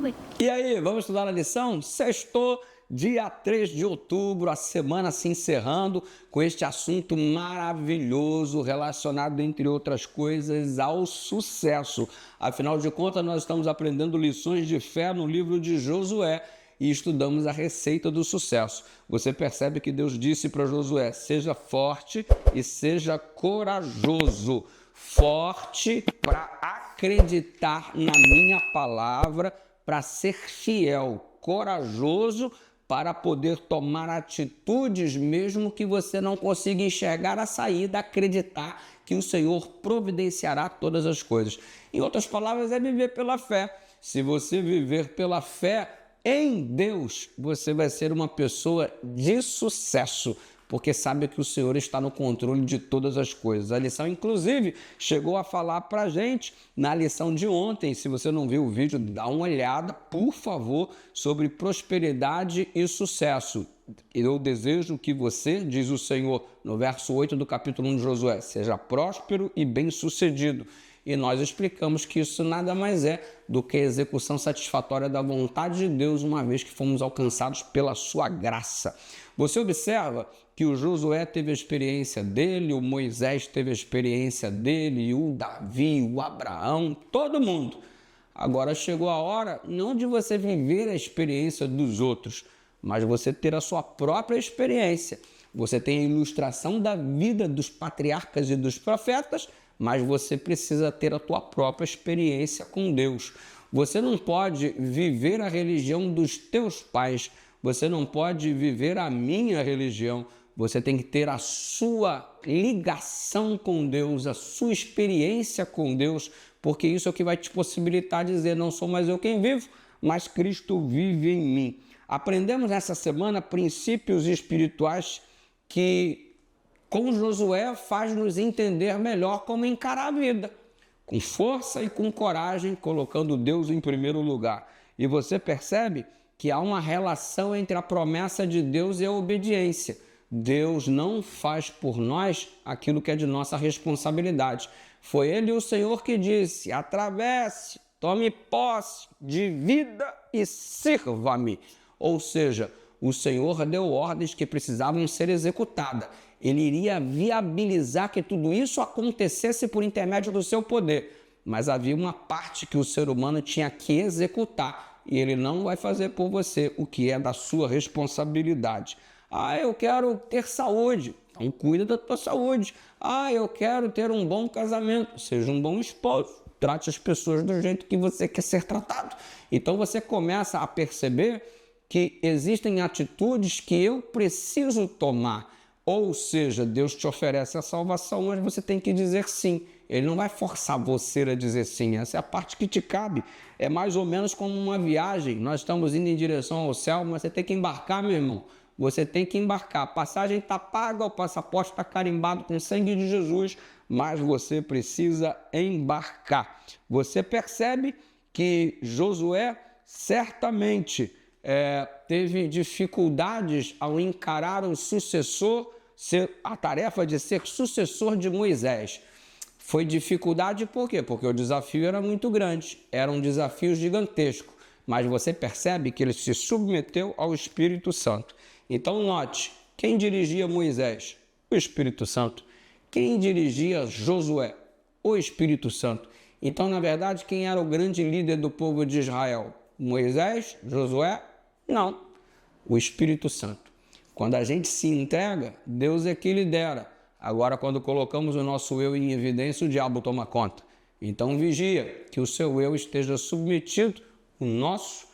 Oi. E aí, vamos estudar a lição? Sextou, dia 3 de outubro, a semana se encerrando com este assunto maravilhoso relacionado, entre outras coisas, ao sucesso. Afinal de contas, nós estamos aprendendo lições de fé no livro de Josué e estudamos a receita do sucesso. Você percebe que Deus disse para Josué: seja forte e seja corajoso. Forte para acreditar na minha palavra, para ser fiel, corajoso para poder tomar atitudes mesmo que você não consiga enxergar a saída, acreditar que o Senhor providenciará todas as coisas. Em outras palavras, é viver pela fé. Se você viver pela fé em Deus, você vai ser uma pessoa de sucesso, porque sabe que o Senhor está no controle de todas as coisas. A lição, inclusive, chegou a falar para a gente na lição de ontem. Se você não viu o vídeo, dá uma olhada, por favor, sobre prosperidade e sucesso. Eu desejo que você, diz o Senhor, no verso 8 do capítulo 1 de Josué, seja próspero e bem-sucedido. E nós explicamos que isso nada mais é do que a execução satisfatória da vontade de Deus, uma vez que fomos alcançados pela sua graça. Você observa que o Josué teve a experiência dele, o Moisés teve a experiência dele, o Davi, o Abraão, todo mundo. Agora chegou a hora não de você viver a experiência dos outros, mas você ter a sua própria experiência. Você tem a ilustração da vida dos patriarcas e dos profetas, mas você precisa ter a tua própria experiência com Deus. Você não pode viver a religião dos teus pais, você não pode viver a minha religião. Você tem que ter a sua ligação com Deus, a sua experiência com Deus, porque isso é o que vai te possibilitar dizer: não sou mais eu quem vivo, mas Cristo vive em mim. Aprendemos nessa semana princípios espirituais que, com Josué, faz-nos entender melhor como encarar a vida, com força e com coragem, colocando Deus em primeiro lugar. E você percebe que há uma relação entre a promessa de Deus e a obediência. Deus não faz por nós aquilo que é de nossa responsabilidade. Foi Ele, o Senhor, que disse: atravesse, tome posse de vida e sirva-me. Ou seja, o Senhor deu ordens que precisavam ser executadas. Ele iria viabilizar que tudo isso acontecesse por intermédio do seu poder. Mas havia uma parte que o ser humano tinha que executar, e ele não vai fazer por você o que é da sua responsabilidade. Eu quero ter saúde. Então cuida da tua saúde. Eu quero ter um bom casamento. Seja um bom esposo. Trate as pessoas do jeito que você quer ser tratado. Então você começa a perceber que existem atitudes que eu preciso tomar. Ou seja, Deus te oferece a salvação, mas você tem que dizer sim. Ele não vai forçar você a dizer sim. Essa é a parte que te cabe. É mais ou menos como uma viagem. Nós estamos indo em direção ao céu, mas você tem que embarcar, meu irmão. Você tem que embarcar. A passagem está paga, o passaporte está carimbado com o sangue de Jesus, mas você precisa embarcar. Você percebe que Josué certamente teve dificuldades ao encarar o sucessor, a tarefa de ser sucessor de Moisés. Foi dificuldade por quê? Porque o desafio era muito grande, era um desafio gigantesco, mas você percebe que ele se submeteu ao Espírito Santo. Então note, quem dirigia Moisés? O Espírito Santo. Quem dirigia Josué? O Espírito Santo. Então, na verdade, quem era o grande líder do povo de Israel? Moisés? Josué? Não. O Espírito Santo. Quando a gente se entrega, Deus é que lidera. Agora, quando colocamos o nosso eu em evidência, o diabo toma conta. Então, vigia que o seu eu esteja submetido, o nosso,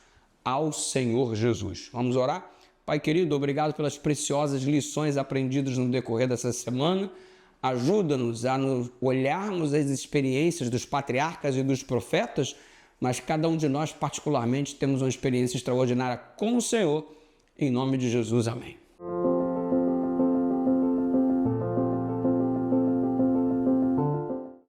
ao Senhor Jesus. Vamos orar? Pai querido, obrigado pelas preciosas lições aprendidas no decorrer dessa semana. Ajuda-nos a olharmos as experiências dos patriarcas e dos profetas, mas cada um de nós, particularmente, temos uma experiência extraordinária com o Senhor. Em nome de Jesus, amém.